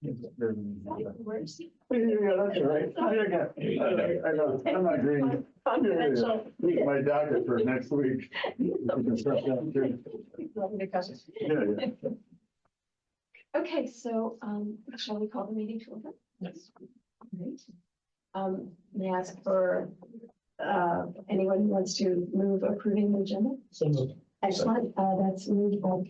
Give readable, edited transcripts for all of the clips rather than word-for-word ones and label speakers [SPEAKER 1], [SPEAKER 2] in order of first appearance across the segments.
[SPEAKER 1] Where's he?
[SPEAKER 2] Yeah, that's all right. I know, I'm not green.
[SPEAKER 1] Confidential.
[SPEAKER 2] Meet my doctor for next week. Yeah.
[SPEAKER 1] Okay, so, shall we call the meeting to order?
[SPEAKER 3] Yes.
[SPEAKER 1] Great. May I ask for, anyone who wants to move approving the agenda?
[SPEAKER 3] So moved.
[SPEAKER 1] Excellent, that's moved by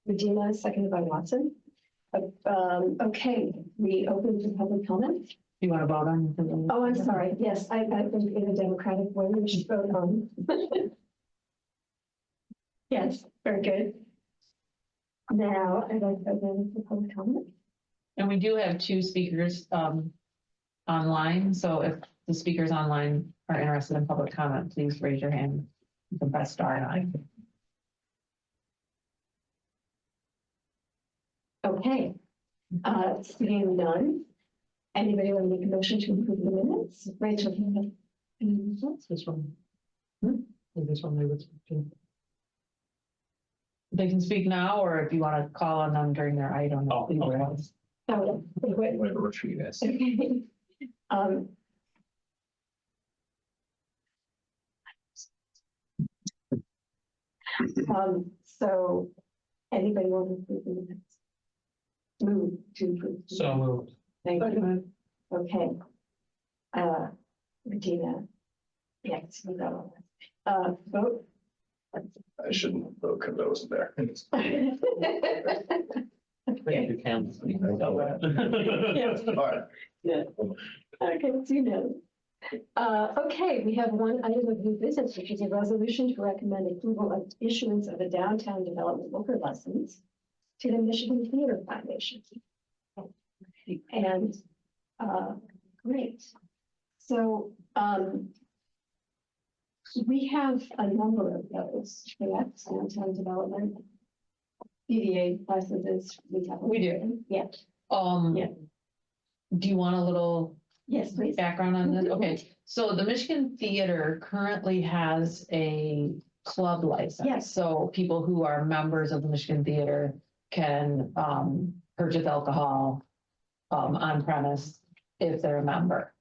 [SPEAKER 1] Regina, seconded by Watson. Okay, we open to public comment.
[SPEAKER 4] You want to vote on it?
[SPEAKER 1] Oh, I'm sorry, yes, I think in a democratic way, we should vote on. Yes, very good. Now, I'd like to open for public comment.
[SPEAKER 4] And we do have two speakers online, so if the speakers online are interested in public comment, please raise your hand. You can press star 9.
[SPEAKER 1] Okay, seeing none. Anybody want to make a motion to approve the minutes? Rachel, do you have any results?
[SPEAKER 3] This one.
[SPEAKER 1] Hmm?
[SPEAKER 3] This one they would.
[SPEAKER 4] They can speak now, or if you want to call on them during their item.
[SPEAKER 3] Oh,
[SPEAKER 4] either
[SPEAKER 3] okay.
[SPEAKER 4] one.
[SPEAKER 1] Oh, wait.
[SPEAKER 3] Whatever works for you guys.
[SPEAKER 1] Okay. So anybody want to approve the minutes? Move to approve.
[SPEAKER 3] So moved.
[SPEAKER 1] Thank you. Okay. Regina. Yes, you got it. Vote.
[SPEAKER 2] I shouldn't vote because I wasn't there.
[SPEAKER 1] Okay.
[SPEAKER 3] You can.
[SPEAKER 2] All right.
[SPEAKER 1] Yeah. Okay, so you know. Okay, we have one item of new business, which is a resolution to recommend approval of issuance of a downtown development liquor license to the Michigan Theater Foundation. And, great. So, we have a number of those, correct? Downtown development. DDA licenses.
[SPEAKER 4] We do.
[SPEAKER 1] Yeah, Yeah.
[SPEAKER 4] Do you want a little
[SPEAKER 1] yes, please.
[SPEAKER 4] background on this? Okay, so the Michigan Theater currently has a club license.
[SPEAKER 1] Yes.
[SPEAKER 4] So people who are members of the Michigan Theater can purchase alcohol on premise if they're a member.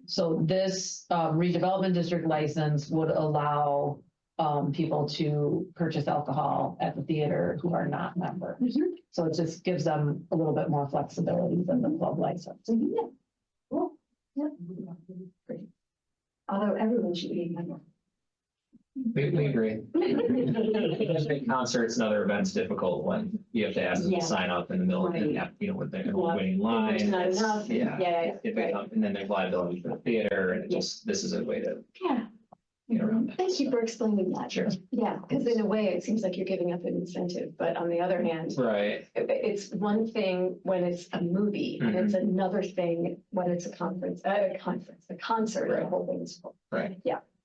[SPEAKER 4] So this redevelopment district license would allow people to purchase alcohol at the theater who are not members.
[SPEAKER 1] Mhm.
[SPEAKER 4] So it just gives them a little bit more flexibility than the club license.
[SPEAKER 1] Yeah. Cool. Yeah. Great. Although everyone should be a member.
[SPEAKER 5] We agree. Just make concerts and other events difficult when you have to ask them
[SPEAKER 1] Yeah.
[SPEAKER 5] to sign up in the middle of the, with the waiting line.
[SPEAKER 1] There's not enough.
[SPEAKER 5] Yeah.
[SPEAKER 1] Yeah.
[SPEAKER 5] If they come, and then there's liability for the theater, and it
[SPEAKER 1] Yeah.
[SPEAKER 5] just, this is a way to
[SPEAKER 1] Yeah.
[SPEAKER 5] get around that.
[SPEAKER 1] Thank you for explaining that.
[SPEAKER 5] Sure.
[SPEAKER 1] Yeah, because in a way, it seems like you're giving up an incentive, but on the other hand,
[SPEAKER 5] Right,
[SPEAKER 1] it's one thing when it's a movie, and it's another thing when it's a concert, the whole thing is full.
[SPEAKER 5] right.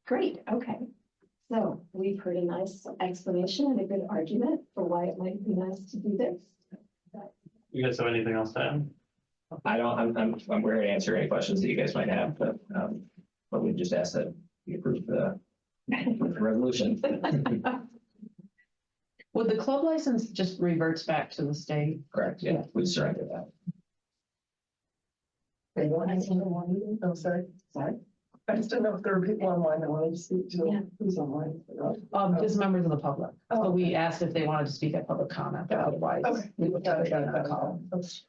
[SPEAKER 1] Great, okay. So we've heard a nice explanation and a good argument for why it might be nice to do this.
[SPEAKER 3] You guys have anything else to add?
[SPEAKER 5] I don't, I'm here to answer any questions that you guys might have, but we just ask that you approve the resolution.
[SPEAKER 4] Would the club license just reverts back to the state?
[SPEAKER 5] Correct, yeah, we surrender that.
[SPEAKER 6] I'm sorry.
[SPEAKER 1] Sorry?
[SPEAKER 6] I just didn't know if there were people online that wanted to speak
[SPEAKER 1] Yeah.
[SPEAKER 6] to who's online.
[SPEAKER 4] Just members of the public. So
[SPEAKER 6] Oh,
[SPEAKER 4] we asked if they wanted to speak at public comment, but otherwise
[SPEAKER 6] Okay.
[SPEAKER 4] we would
[SPEAKER 6] Got it, got it,
[SPEAKER 4] not
[SPEAKER 6] got
[SPEAKER 4] call.
[SPEAKER 6] it.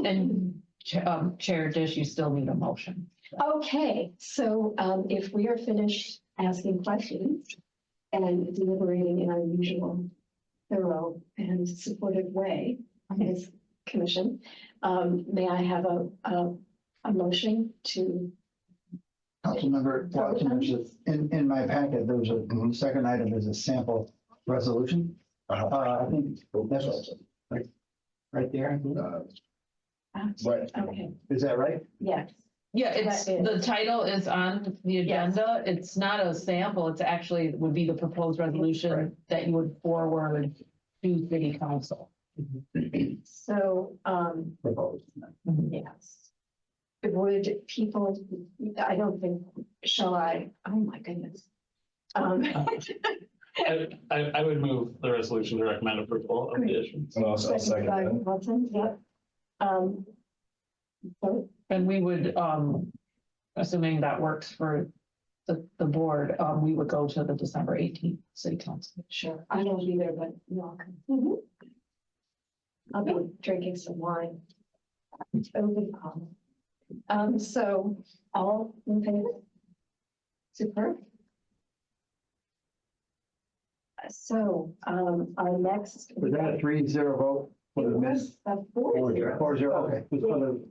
[SPEAKER 4] And Chair Dish, you still need a motion.
[SPEAKER 1] Okay, so if we are finished asking questions and deliberating in our usual thorough and supportive way as commission, may I have a motion to,
[SPEAKER 7] Councilmember Watson, there's in my packet, there's a second item is a sample resolution. I think that's right there.
[SPEAKER 2] Right.
[SPEAKER 1] okay,
[SPEAKER 7] Is that right?
[SPEAKER 1] yes.
[SPEAKER 4] Yeah, it's,
[SPEAKER 1] That is-
[SPEAKER 4] the title is on the agenda. It's not a sample. It's actually would be the proposed resolution that you would forward to city council.
[SPEAKER 1] So,
[SPEAKER 7] Proposed.
[SPEAKER 1] yes. Would people, I don't think, shall I, oh my goodness.
[SPEAKER 3] I would move the resolution to recommend approval of the issuance.
[SPEAKER 2] And also, I'll second
[SPEAKER 1] By
[SPEAKER 2] that.
[SPEAKER 1] Watson, yep. So,
[SPEAKER 4] And we would, assuming that works for the board, we would go to the December 18th city council.
[SPEAKER 1] sure, I don't either, but you all can. I'll be drinking some wine. It'll be fun. So all in favor? Super. So, our next.
[SPEAKER 7] Was that a 3-0 vote for the miss?
[SPEAKER 1] A 4-0.
[SPEAKER 7] 4-0, okay. Who's for the-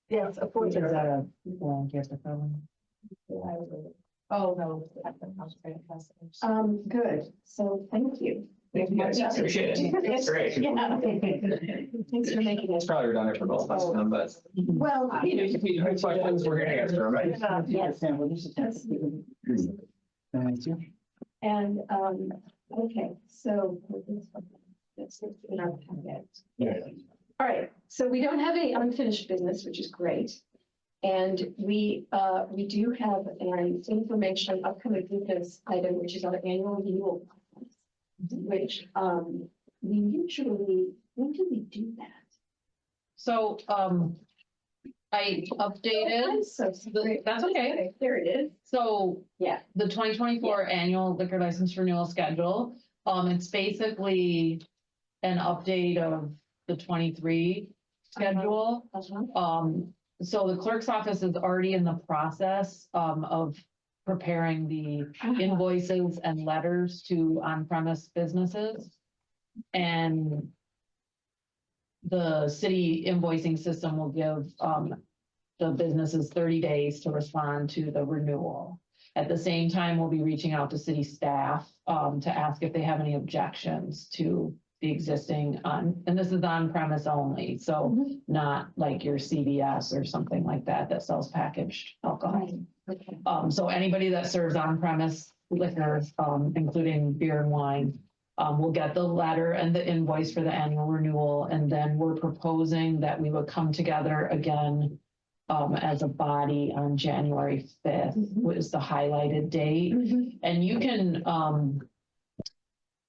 [SPEAKER 1] Yes, a
[SPEAKER 4] Is that
[SPEAKER 1] 4-0.
[SPEAKER 4] a, well, I guess the phone.
[SPEAKER 1] Oh, no. Good, so thank you.
[SPEAKER 5] Thank you guys, appreciate it. That's great.
[SPEAKER 1] Yeah. Thanks for making
[SPEAKER 5] It's
[SPEAKER 1] it.
[SPEAKER 5] probably redundant for both of us, but
[SPEAKER 1] Well,
[SPEAKER 5] if you have questions, we're gonna answer them, right?
[SPEAKER 1] Yes.
[SPEAKER 7] Sam, what is it?
[SPEAKER 1] Yes.
[SPEAKER 7] Thank you.
[SPEAKER 1] And, okay, so. That's in our packet. All right, so we don't have any unfinished business, which is great. And we do have an information upcoming business item, which is our annual renewal conference, which, we usually, when do we do that?
[SPEAKER 4] So, I updated,
[SPEAKER 1] So sorry.
[SPEAKER 4] that's okay.
[SPEAKER 1] There it is.
[SPEAKER 4] So.
[SPEAKER 1] Yeah.
[SPEAKER 4] The 2024 annual liquor license renewal schedule, it's basically an update of the 23 schedule. So the clerk's office is already in the process, of preparing the invoices and letters to on-premise businesses. And the city invoicing system will give, the businesses 30 days to respond to the renewal. At the same time, we'll be reaching out to city staff, to ask if they have any objections to the existing and this is on premise only, so not like your CVS or something like that sells packaged alcohol.
[SPEAKER 1] Okay.
[SPEAKER 4] So anybody that serves on premise liquor, including beer and wine, will get the letter and the invoice for the annual renewal. And then we're proposing that we would come together again as a body on January 5th, was the highlighted date. And you can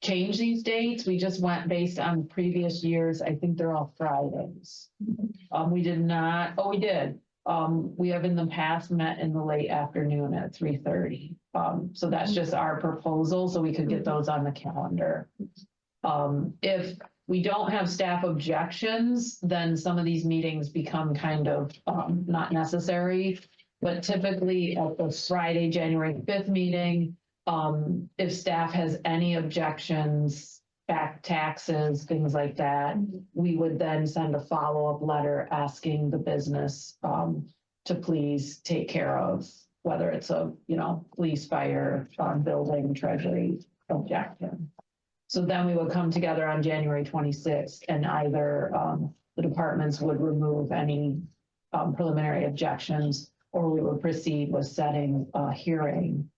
[SPEAKER 4] change these dates. We just went based on previous years. I think they're all Fridays. We did not, oh, we did. We have in the past met in the late afternoon at 3:30. So that's just our proposal, so we could get those on the calendar. If we don't have staff objections, then some of these meetings become kind of not necessary. But typically at the Friday, January 5th meeting, if staff has any objections, back taxes, things like that, we would then send a follow-up letter asking the business to please take care of whether it's a, police, fire, building, treasury objection. So then we would come together on January 26th and either the departments would remove any preliminary objections, or we would proceed with setting a hearing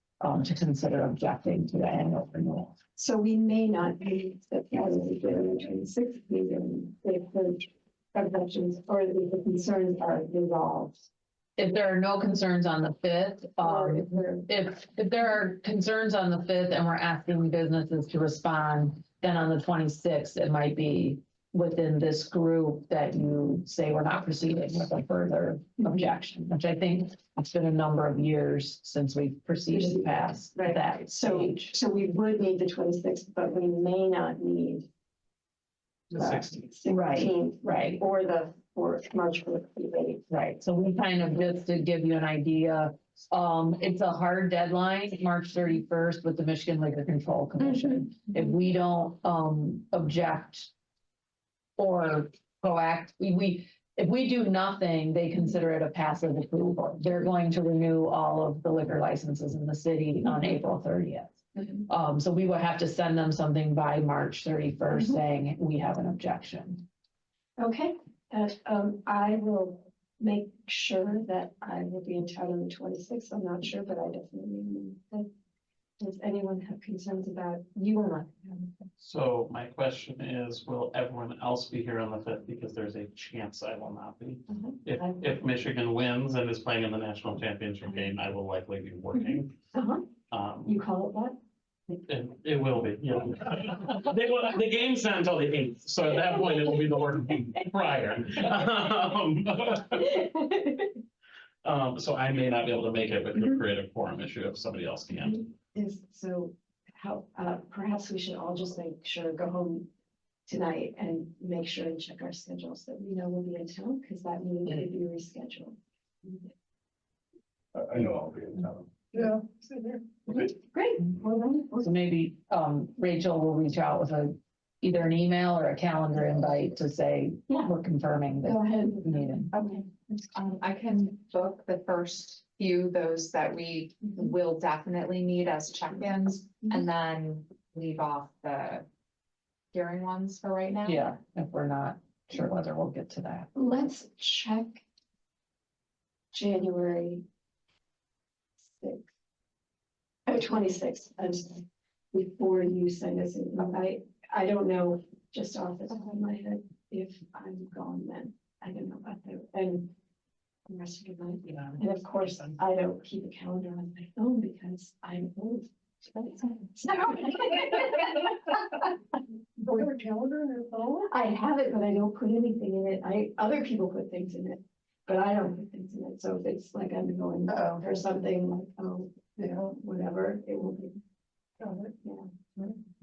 [SPEAKER 4] to consider objecting to the annual renewal.
[SPEAKER 1] So we may not be the January 26th meeting if the objections or if the concerns are resolved.
[SPEAKER 4] If there are no concerns on the 5th,
[SPEAKER 1] Or if we're-
[SPEAKER 4] if there are concerns on the 5th and we're asking businesses to respond, then on the 26th, it might be within this group that you say we're not proceeding with a further objection, which I think it's been a number of years since we've proceeded past
[SPEAKER 1] Right.
[SPEAKER 4] that
[SPEAKER 1] So,
[SPEAKER 4] stage.
[SPEAKER 1] so we would need the 26th, but we may not need
[SPEAKER 3] The 16th.
[SPEAKER 1] 16th
[SPEAKER 4] Right.
[SPEAKER 1] or March 4th.
[SPEAKER 4] Right, so we kind of, just to give you an idea, it's a hard deadline, March 31st with the Michigan Liquor Control Commission. If we don't, object or proact, if we do nothing, they consider it a passive approval. They're going to renew all of the liquor licenses in the city on April 30th. So we would have to send them something by March 31st saying we have an objection.
[SPEAKER 1] Okay, I will make sure that I will be in town on the 26th. I'm not sure, but I definitely will. Does anyone have concerns about you or not?
[SPEAKER 3] So my question is, will everyone else be here on the 5th? Because there's a chance I will not be. If Michigan wins and is playing in the national championship game, I will likely be working.
[SPEAKER 1] You call it what?
[SPEAKER 3] It will be, yeah. The game's not until the 8th, so at that point it will be the work prior. So I may not be able to make it with the creative forum issue if somebody else can.
[SPEAKER 1] So how, perhaps we should all just make sure, go home tonight and make sure and check our schedules that we know we'll be in town, because that meeting could be rescheduled.
[SPEAKER 2] I know I'll be in town.
[SPEAKER 6] Yeah. see there.
[SPEAKER 1] Great, well then,
[SPEAKER 4] So maybe, Rachel will reach out with either an email or a calendar invite to say,
[SPEAKER 1] Yeah.
[SPEAKER 4] we're confirming the
[SPEAKER 1] go ahead.
[SPEAKER 4] meeting.
[SPEAKER 1] Okay.
[SPEAKER 8] I can book the first few, those that we will definitely need as check-ins, and then leave off the hearing ones for right now.
[SPEAKER 4] Yeah, if we're not sure whether we'll get to that.
[SPEAKER 1] Let's check January 6th. Oh, 26th, I'm sorry, before you send us an invite. I don't know, just off the top of my head, if I'm gone then. I don't know about the, and the rest of the night.
[SPEAKER 3] Yeah.
[SPEAKER 1] And of course, I don't keep a calendar on my phone because I'm old.
[SPEAKER 6] Put your calendar in your phone?
[SPEAKER 1] I have it, but I don't put anything in it. Other people put things in it, but I don't put things in it. So if it's like I'm going
[SPEAKER 6] Oh.
[SPEAKER 1] or something like, oh,
[SPEAKER 6] Yeah.
[SPEAKER 1] whatever, it will be,
[SPEAKER 6] Got it.
[SPEAKER 1] yeah.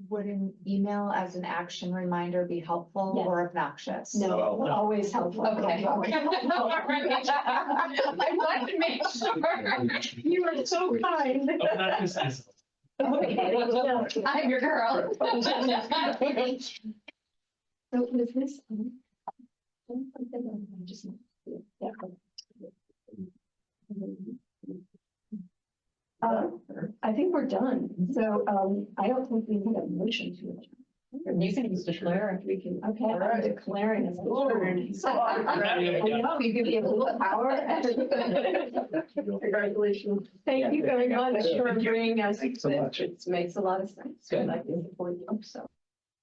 [SPEAKER 8] Would an email as an action reminder be helpful
[SPEAKER 1] Yes.
[SPEAKER 8] or obnoxious?
[SPEAKER 1] No,
[SPEAKER 5] Well,
[SPEAKER 1] always helpful.
[SPEAKER 8] Okay. I wanted to make sure.
[SPEAKER 1] You are so kind.
[SPEAKER 3] Oh, that is-
[SPEAKER 8] I'm your girl.
[SPEAKER 1] So was this? I just, yeah. I think we're done. So, I don't think we need a motion to adjourn.
[SPEAKER 4] You can just declare.
[SPEAKER 1] We can, okay, I'm
[SPEAKER 6] Alright.
[SPEAKER 1] declaring us adjourned.
[SPEAKER 6] So,
[SPEAKER 1] I know, you give me a little power.
[SPEAKER 6] Congratulations.
[SPEAKER 1] Thank you very much for bringing us.
[SPEAKER 2] Thanks so much.
[SPEAKER 1] It makes a lot of sense.
[SPEAKER 5] Good.
[SPEAKER 1] I'd like to support you, so.